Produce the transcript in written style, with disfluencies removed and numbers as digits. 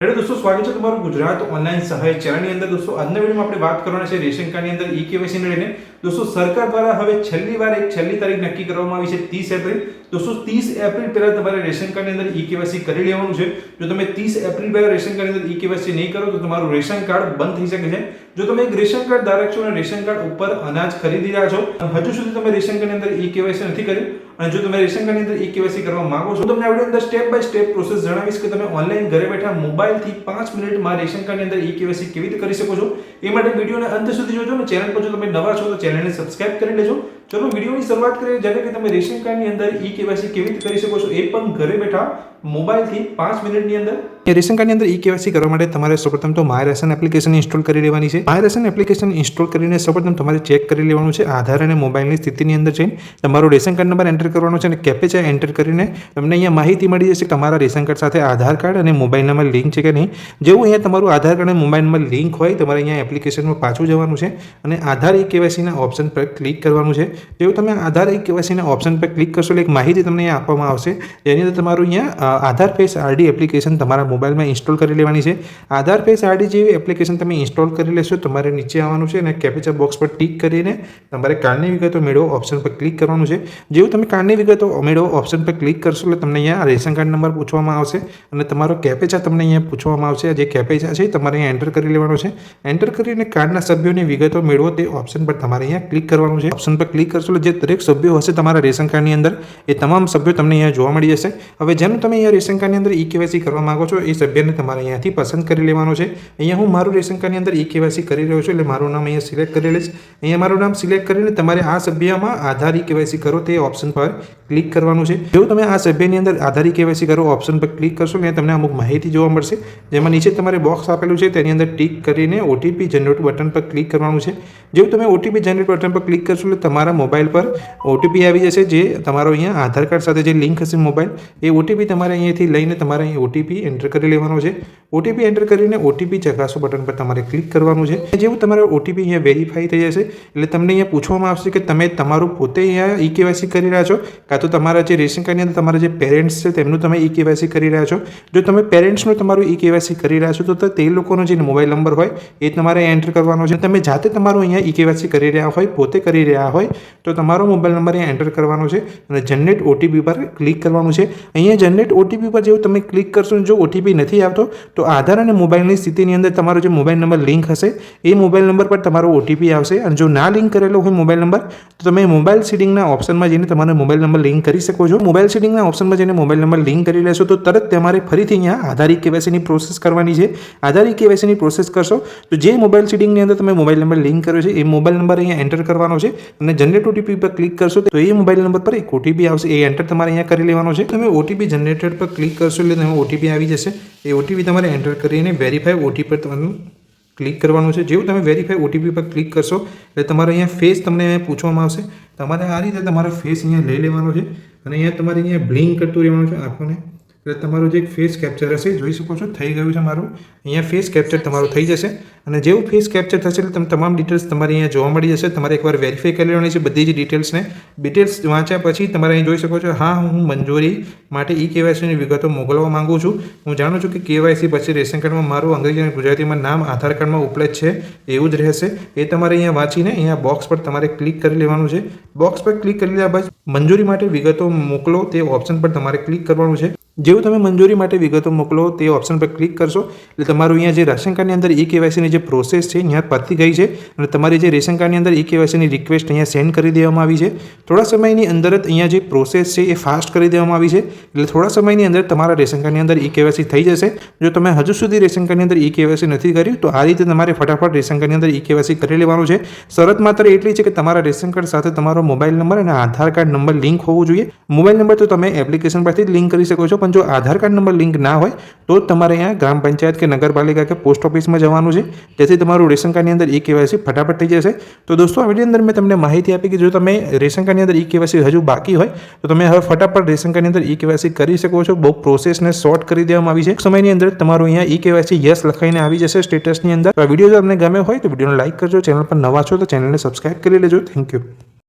Hello दोस्तों, स्वागत है तुम्हाરું गुजरात ऑनलाइन सहाय ચેનલની અંદર। दोस्तों આજના વિડિયોમાં આપણે વાત કરવાના છે રેશન કાર્ડની અંદર ઈ-કેવાયસી ને લઈને। दोस्तों सरकार द्वारा હવે છેલ્લી વાર એક છેલ્લી તારીખ નક્કી કરવામાં આવી છે 30 એપ્રિલ। दोस्तों 30 એપ્રિલ પહેલા તમારે રેશન કાર્ડની અંદર ઈ-કેવાયસી કરી લેવાનું છે। જો તમે 30 એપ્રિલ પહેલા રેશન કાર્ડની અંદર ઈ-કેવાયસી નહીં કરો તો તમારું રેશન કાર્ડ બંધ થઈ શકે છે। જો તમે એક રેશન કાર્ડ ધારક છો અને રેશન કાર્ડ ઉપર અનાજ ખરીદી રહ્યા છો અને હજુ સુધી તમે રેશન કાર્ડની અંદર ઈ-કેવાયસી નથી કર્યું અને જો તમે રેશન કાર્ડની અંદર ઈ-કેવાયસી કરવા માંગો છો તો તમને આ વિડિયોની અંદર સ્ટેપ બાય સ્ટેપ પ્રોસેસ જણાવીશ કે તમે ઓનલાઈન ઘરે બેઠા મોબાઈલથી 5 મિનિટમાં રેશન કાર્ડની અંદર ઈ-કેવાયસી કેવી રીતે કરી શકો છો। એ માટે વિડિયોને અંત સુધી જોજો અને ચેનલ પર જો તમે નવા છો તો ચેનલને સબસ્ક્રાઇબ કરી લેજો। ચલો વિડિયોની શરૂઆત કરીએ, જેને કે તમે રેશન કાર્ડની અંદર ઈ-કેવાયસી કેવી રીતે કરી શકો છો એ પણ ઘરે બેઠા મોબાઈલથી 5 મિનિટની અંદર। રેશન કાર્ડની અંદર ઈ-કેવાયસી કરવા માટે તમારે સૌપ્રથમ તો માય રેશન એપ્લિકેશન ઇન્સ્ટોલ કરી લેવાની છે। માય રેશન એપ્લિકેશન ઇન્સ્ટોલ કરીને સૌપ્રથમ તમારે ચેક કરી લેવાનું છે આધાર અને મોબાઈલની સ્થિતિની અંદર જઈને તમારો રેશન કાર્ડ નંબર એન્ટર કરવાનો છે અને કેપ્ચા એન્ટર કરીને તમને અહીંયા માહિતી મળી જશે કે તમારા રેશન કાર્ડ સાથે આધાર કાર્ડ અને મોબાઈલ નંબર લિંક છે કે નહીં। જેવું અહીંયા તમારું આધાર કાર્ડ અને મોબાઈલ નંબર લિંક હોય તમારે અહીંયા એપ્લિકેશનમાં પાછું જવાનું છે અને આધાર ઈ-કેવાયસીના ઓપ્શન પર ક્લિક કરવાનું છે। જેવું તમે આધાર ઈ-કેવાયસીના ઓપ્શન પર ક્લિક કરશો એટલે એક માહિતી તમને અહીંયા આપવામાં આવશે, જેની અંદર તમારું અહીંયા આધાર ફેસ આરડી એપ્લિકેશન તમારા મોબાઈલમાં ઇન્સ્ટોલ કરી લેવાની છે। આધાર ફેસ આરડી જેવી એપ્લિકેશન તમે ઇન્સ્ટોલ કરી લેશો તમારે નીચે આવવાનું છે અને કેપ્ચા બોક્સ પર ટિક કરીને તમારે કાર્ડની વિગતો મેળવો ઓપ્શન પર ક્લિક કરવાનું છે। જેવું તમે કાર્ડની વિગતો મેળવો ઓપ્શન પર ક્લિક કરશો એટલે તમને અહીંયા રેશન કાર્ડ નંબર પૂછવામાં આવશે અને તમારો કેપ્ચા તમને અહીંયા પૂછવામાં આવશે। જે કેપ્ચા છે તમારે અહીંયા એન્ટર કરી લેવાનો છે। એન્ટર કરીને કાર્ડના સભ્યોની વિગતો મેળવો તે ઓપ્શન પર તમારે અહીંયા ક્લિક કરવાનું છે। ઓપ્શન પર ક્લિક કરશો એટલે જે દરેક સભ્યો હશે તમારા રેશન કાર્ડની અંદર એ તમામ સભ્યો તમને અહીંયા જોવા મળી જશે। હવે જેનું તમે અહીંયા રેશન કાર્ડની અંદર ઈ-કેવાયસી કરવા માંગો છો એ સભ્યને તમારે અહીંયાથી પસંદ કરી લેવાનો છે। અહીંયા હું મારું રેશન કાર્ડની અંદર ઈ-કેવાયસી કરી રહ્યો છું એટલે મારું નામ અહીંયા સિલેક્ટ કરી લઈશ। અહીંયા મારું નામ સિલેક્ટ કરીને તમારે આ સભ્યમાં આધાર ઈ-કેવાયસી કરો તે ઓપ્શન પર ક્લિક કરવાનું છે। જો તમે આ સભ્યની અંદર આધાર ઈ-કેવાયસી કરો ઓપ્શન પર ક્લિક કરશો એટલે તમને અમુક માહિતી જોવા મળશે, જેમાં નીચે તમારે બોક્સ આપેલું છે તેની અંદર ટિક કરીને ઓટીપી જનરેટ બટન પર ક્લિક કરવાનું છે। જેવું તમે ઓટીપી જનરેટ બટન પર ક્લિક કરશો એટલે તમારા મોબાઈલ પર ઓટીપી આવી જશે, જે તમારો અહીંયા આધાર કાર્ડ સાથે જે લિંક હશે મોબાઈલ એ ઓટીપી તમારે અહીંયાથી લઈને તમારે અહીં ઓટીપી એન્ટર કરી લેવાનો છે। ઓટીપી એન્ટર કરીને ઓટીપી ચકાસો બટન પર તમારે ક્લિક કરવાનું છે। જેવું તમારો ઓટીપી અહીંયા વેરીફાઈ થઈ જશે એટલે તમને અહીંયા પૂછવામાં આવશે કે તમે તમારું પોતે અહીંયા ઈ-કેવાયસી કરી રહ્યા છો કાં તો તમારા જે રેશન કાર્ડની અંદર તમારા જે પેરેન્ટ્સ છે તેમનું તમે ઈ-કેવાયસી કરી રહ્યા છો। જો તમે પેરેન્ટ્સનું તમારું ઈ-કેવાયસી કરી રહ્યા છો તો તે લોકોનો જે મોબાઈલ નંબર હોય એ તમારે એન્ટર કરવાનો છે। તમે જાતે તમારું અહીંયા ઈ-કેવાયસી કરી રહ્યા હોય, પોતે કરી રહ્યા હોય તો તમારો મોબાઈલ નંબર અહીંયા એન્ટર કરવાનો છે અને જનરેટ ઓટીપી પર ક્લિક કરવાનું છે। અહીંયા જનરેટ ઓટીપી પર જેવું તમે ક્લિક કરશો જો ઓટીપી નથી આવતો તો આધાર અને મોબાઈલની સ્થિતિની અંદર તમારો જે મોબાઈલ નંબર લિંક હશે એ મોબાઈલ નંબર પર તમારો ઓટીપી આવશે અને જો ના લિંક કરેલો હોય મોબાઈલ નંબર તો તમે મોબાઈલ સેટિંગના ઓપ્શનમાં જઈને તમારો મોબાઈલ નંબર લિંક કરી શકો છો। મોબાઈલ સેટિંગના ઓપ્શનમાં જઈને મોબાઈલ નંબર લિંક કરી લેશો તો તરત તમારે ફરીથી અહીંયા આધાર ઈ-કેવાયસીની પ્રોસેસ કરવાની છે। આધાર ઈ-કેવાયસીની પ્રોસેસ કરશો તો જે મોબાઈલ સેટિંગની અંદર તમે મોબાઈલ નંબર લિંક કર્યો છે એ મોબાઈલ નંબર અહીંયા એન્ટર કરવાનો છે અને જનરેટ ઓટીપી પર ક્લિક કરશો તો એ મોબાઈલ નંબર પર એક ઓટીપી આવશે, એ એન્ટર તમારે અહીંયા કરી લેવાનો છે। તમે ઓટીપી જનરેટર પર ક્લિક કરશો એટલે તમે ઓટીપી આવી જશે, એ ઓટીપી તમારે એન્ટર કરીને વેરીફાઈ ઓટીપી પર તમારું ક્લિક કરવાનું છે। જેવું તમે વેરીફાઈ ઓટીપી પર ક્લિક કરશો એટલે તમારે અહીંયા ફેસ તમને પૂછવામાં આવશે, તમારે આ રીતે તમારો ફેસ અહીંયા લઈ લેવાનો છે અને અહીંયા તમારે અહીંયા બ્લિંક કરતું રહેવાનું છે આંખોને એટલે તમારું જે ફેસ કેપ્ચર હશે જોઈ શકો છો થઈ ગયું છે મારું। અહીંયા ફેસ કેપ્ચર તમારું થઈ જશે અને જેવું ફેસ કેપ્ચર થશે એટલે તમે તમામ ડિટેલ્સ તમારી અહીંયા જોવા મળી જશે। તમારે એકવાર વેરીફાઈ કરી લેવાની છે બધી જ ડિટેલ્સને। ડિટેલ્સ વાંચ્યા પછી તમારે અહીં જોઈ શકો છો હા હું મંજૂરી માટે ઈ-કેવાયસીની વિગતો મોકલવા માંગુ છું। હું જાણું છું કે કેવાયસી પછી રેશન કાર્ડમાં મારું અંગ્રેજી અને ગુજરાતીમાં નામ આધાર કાર્ડમાં ઉપલબ્ધ છે એવું જ રહેશે, એ તમારે અહીંયા વાંચીને અહીંયા બોક્સ પર તમારે ક્લિક કરી લેવાનું છે। બોક્સ પર ક્લિક કરી લીધા બાદ મંજૂરી માટે વિગતો મોકલો તે ઓપ્શન પર તમારે ક્લિક કરવાનું છે। જેવું તમે મંજૂરી માટે વિગતો મોકલો તે ઓપ્શન પર ક્લિક કરશો એટલે તમારું અહીંયા જે રેશન કાર્ડની અંદર ઈ-કેવાયસીની જે પ્રોસેસ છે અહીંયા પતી ગઈ છે અને તમારી જે રેશન કાર્ડની અંદર ઈ-કેવાયસીની રિક્વેસ્ટ અહીંયા સેન્ડ કરી દેવામાં આવી છે। થોડા સમયની અંદર જ અહીંયા જે પ્રોસેસ છે એ ફાસ્ટ કરી દેવામાં આવી છે એટલે થોડા સમયની અંદર તમારા રેશન કાર્ડની અંદર ઈ-કેવાયસી થઈ જશે। જો તમે હજુ સુધી રેશન કાર્ડની અંદર ઈ-કેવાયસી નથી કર્યું તો આ રીતે તમારે ફટાફટ રેશન કાર્ડની અંદર ઈ-કેવાયસી કરી લેવાનું છે। શરત માત્ર એટલી છે કે તમારા રેશન કાર્ડ સાથે તમારો મોબાઈલ નંબર અને આધાર કાર્ડ નંબર લિંક હોવું જોઈએ। મોબાઈલ નંબર તો તમે એપ્લિકેશન પરથી જ લિંક કરી શકો છો, પણ જો આધાર કાર્ડ નંબર લિંક ના હોય તો તમારે અહીંયા ગ્રામ પંચાયત કે નગરપાલિકા કે પોસ્ટ ઓફિસમાં જવાનું છે, જેથી તમારું રેશન કાર્ડની અંદર ઈ-કેવાયસી ફટાફટ થઈ જશે। તો દોસ્તો આ વિડીયો અંદર મેં તમને માહિતી આપી કે જો તમે રેશન કાર્ડની અંદર ઈ-કેવાયસી હજુ બાકી હોય તો તમે હવે ફટાફટ રેશન કાર્ડની અંદર ઈ-કેવાયસી કરી શકો છો। બહુ પ્રોસેસને શોર્ટ કરી દેવામાં આવી છે, સમયની અંદર તમારું અહીંયા ઈ-કેવાયસી યસ લખાઈને આવી જશે સ્ટેટસની અંદર। તો આ વિડીયો જો તમને ગમે હોય તો વિડીયોને લાઈક કરજો, ચેનલ પર નવા છો તો ચેનલને સબસ્ક્રાઇબ કરી લેજો। Thank you.